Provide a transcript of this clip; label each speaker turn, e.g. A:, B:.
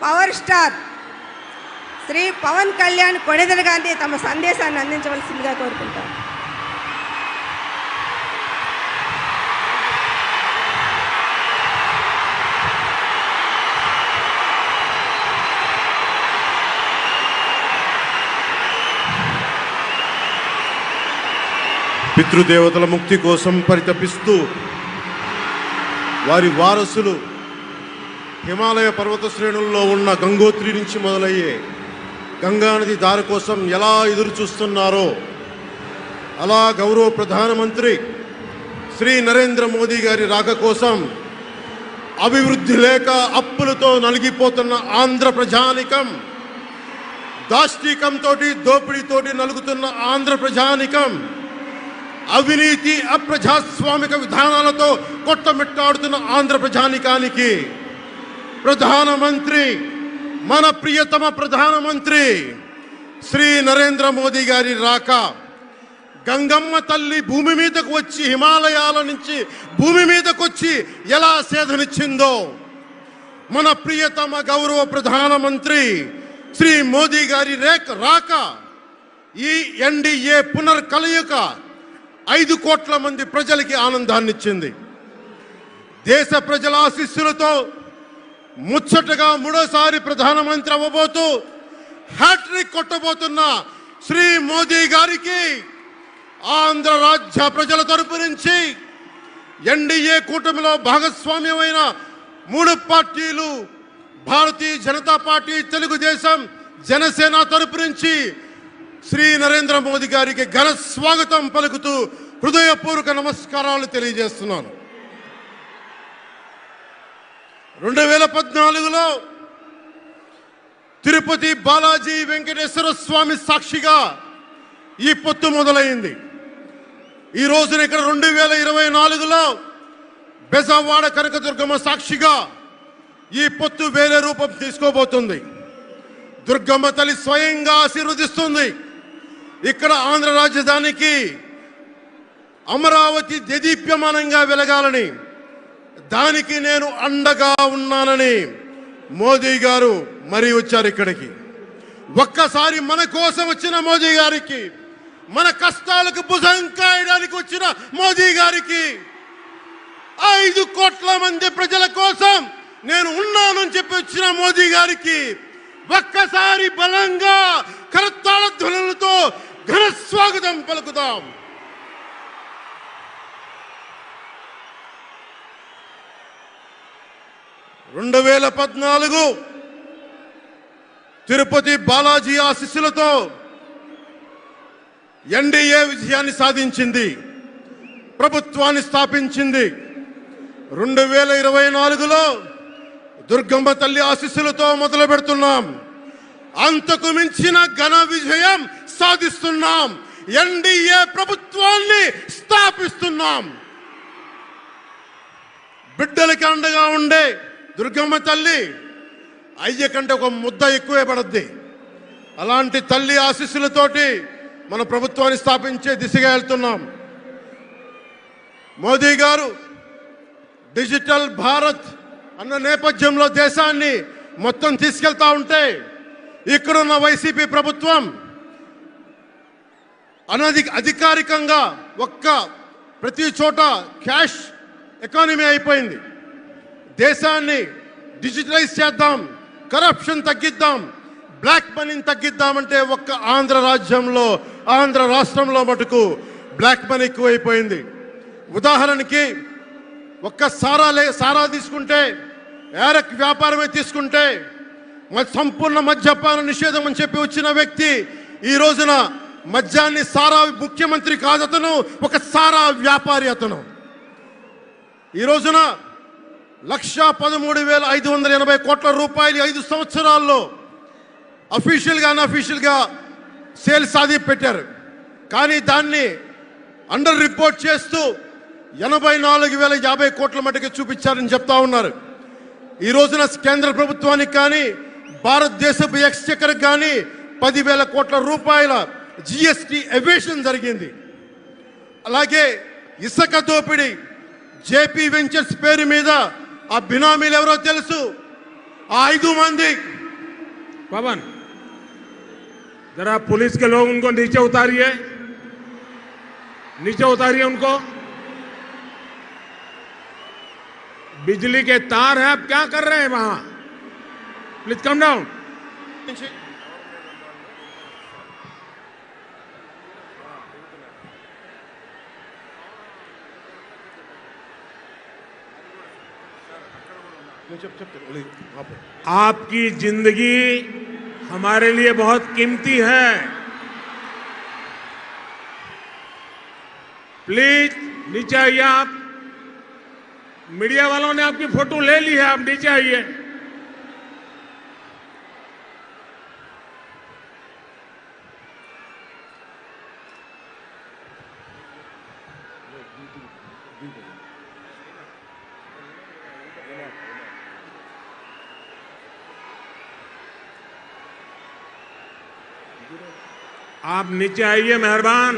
A: Power star Shri Pawan Kalyan Konidela Gandhi తమ సందేశాన్ని అందించవలసిందిగా కోరుకుంటారు.
B: పితృదేవతల ముక్తి కోసం పరితపిస్తూ వారి వారసులు హిమాలయ పర్వత శ్రేణుల్లో ఉన్న గంగోత్రి నుంచి మొదలయ్యే గంగానది దారి కోసం ఎలా ఎదురు చూస్తున్నారో అలా గౌరవ ప్రధానమంత్రి శ్రీ నరేంద్ర మోదీ గారి రాక కోసం అభివృద్ధి లేక అప్పులతో నలిగిపోతున్న ఆంధ్ర ప్రజానికం, దాష్టీకంతో దోపిడీతోటి నలుగుతున్న ఆంధ్ర ప్రజానికం, అవినీతి అప్రజాస్వామిక విధానాలతో కొట్టమిట్టాడుతున్న ఆంధ్ర ప్రజానికానికి ప్రధానమంత్రి, మన ప్రియతమ ప్రధానమంత్రి శ్రీ నరేంద్ర మోదీ గారి రాక, గంగమ్మ తల్లి భూమి మీదకు వచ్చి హిమాలయాల నుంచి భూమి మీదకు వచ్చి ఎలా సేధనిచ్చిందో మన ప్రియతమ గౌరవ ప్రధానమంత్రి శ్రీ మోదీ గారి రాక ఈ ఎన్డీఏ పునర్కలయిక 5 కోట్ల మంది ప్రజలకి ఆనందాన్నిచ్చింది. దేశ ప్రజల ఆశీస్సులతో ముచ్చటగా 3వసారి ప్రధానమంత్రి అవ్వబోతూ హ్యాట్రిక్ కొట్టబోతున్న శ్రీ మోదీ గారికి ఆంధ్ర రాజ్య ప్రజల తరపు నుంచి, ఎన్డీఏ కూటమిలో భాగస్వామ్యమైన 3 పార్టీలు భారతీయ జనతా పార్టీ, తెలుగుదేశం, జనసేన తరపు నుంచి శ్రీ నరేంద్ర మోదీ గారికి ఘన స్వాగతం పలుకుతూ హృదయపూర్వక నమస్కారాలు తెలియజేస్తున్నాను. 2014లో తిరుపతి బాలాజీ వెంకటేశ్వర స్వామి సాక్షిగా ఈ పొత్తు మొదలైంది. ఈ రోజున ఇక్కడ 2024లో బెజవాడ కనకదుర్గమ్మ సాక్షిగా ఈ పొత్తు వేరే రూపం తీసుకోబోతుంది. దుర్గమ్మ తల్లి స్వయంగా ఆశీర్వదిస్తుంది. ఇక్కడ ఆంధ్ర రాజధానికి అమరావతి దేదీప్యమానంగా వెలగాలని, దానికి నేను అండగా ఉన్నానని మోదీ గారు మరీ వచ్చారు ఇక్కడికి. ఒక్కసారి మన కోసం వచ్చిన మోదీ గారికి, మన కష్టాలకు భుజం కాయడానికి వచ్చిన మోదీ గారికి, 5 కోట్ల మంది ప్రజల కోసం నేను ఉన్నానని చెప్పి వచ్చిన మోదీ గారికి ఒక్కసారి బలంగా కరతాళ ధ్వనులతో ఘన స్వాగతం పలుకుదాం. రెండు 2014 తిరుపతి బాలాజీ ఆశీస్సులతో ఎన్డీఏ విజయాన్ని సాధించింది, ప్రభుత్వాన్ని స్థాపించింది. 2024లో దుర్గమ్మ తల్లి ఆశీస్సులతో మొదలు పెడుతున్నాం. అంతకు మించిన ఘన విజయం సాధిస్తున్నాం. ఎన్డీఏ ప్రభుత్వాన్ని స్థాపిస్తున్నాం. బిడ్డలకి అండగా ఉండే దుర్గమ్మ తల్లి అయ్య కంటే ఒక ముద్ద ఎక్కువే పడద్ది. అలాంటి తల్లి ఆశీస్సులతోటి మన ప్రభుత్వాన్ని స్థాపించే దిశగా వెళ్తున్నాం. మోదీ గారు డిజిటల్ భారత్ అన్న నేపథ్యంలో దేశాన్ని మొత్తం తీసుకెళ్తా ఉంటే, ఇక్కడున్న వైసీపీ ప్రభుత్వం అధికారికంగా ప్రతి చోట క్యాష్ ఎకానమీ అయిపోయింది. దేశాన్ని డిజిటలైజ్ చేద్దాం, కరప్షన్ తగ్గిద్దాం, బ్లాక్ మనీని తగ్గిద్దామంటే ఆంధ్ర రాజ్యంలో, ఆంధ్ర రాష్ట్రంలో మటుకు బ్లాక్ మనీ ఎక్కువైపోయింది. ఉదాహరణకి సారా తీసుకుంటే, ఏరక్ వ్యాపారమే తీసుకుంటే, సంపూర్ణ మద్యపాన నిషేధం అని చెప్పి వచ్చిన వ్యక్తి ఈ రోజున మద్యాన్ని సారా ముఖ్యమంత్రి కాదు, అతను ఒక సారా వ్యాపారి. అతను ఈ రోజున 1,13,580 కోట్ల రూపాయలు 5 సంవత్సరాల్లో అఫీషియల్గా అన్అఫీషియల్గా సేల్స్ సాధి పెట్టారు. కానీ దాన్ని అండర్ రిపోర్ట్ చేస్తూ 84,050 కోట్ల మటుకు చూపించారని చెప్తా ఉన్నారు. ఈ రోజున కేంద్ర ప్రభుత్వానికి కానీ భారతదేశపు ఎక్స్చెక్కర్కి కానీ 10,000 కోట్ల రూపాయల జిఎస్టీ ఎవేషన్ జరిగింది. అలాగే ఇసుక దోపిడీ, జేపీ వెంచర్స్ పేరు మీద ఆ బినామీలు ఎవరో తెలుసు, ఆ 5 మంది
C: पवन, जरा पुलिस के लोग उनको नीचे उतारिए, नीचे उतारिए उनको। बिजली के तार हैं, आप क्या कर रहे हैं वहां? Please come down. आपकी जिंदगी हमारे लिए बहुत कीमती है। प्लीज नीचे आइए आप। मीडिया वालों ने आपकी फोटो ले ली है, आप नीचे आइए। आप नीचे आइए, मेहरबान।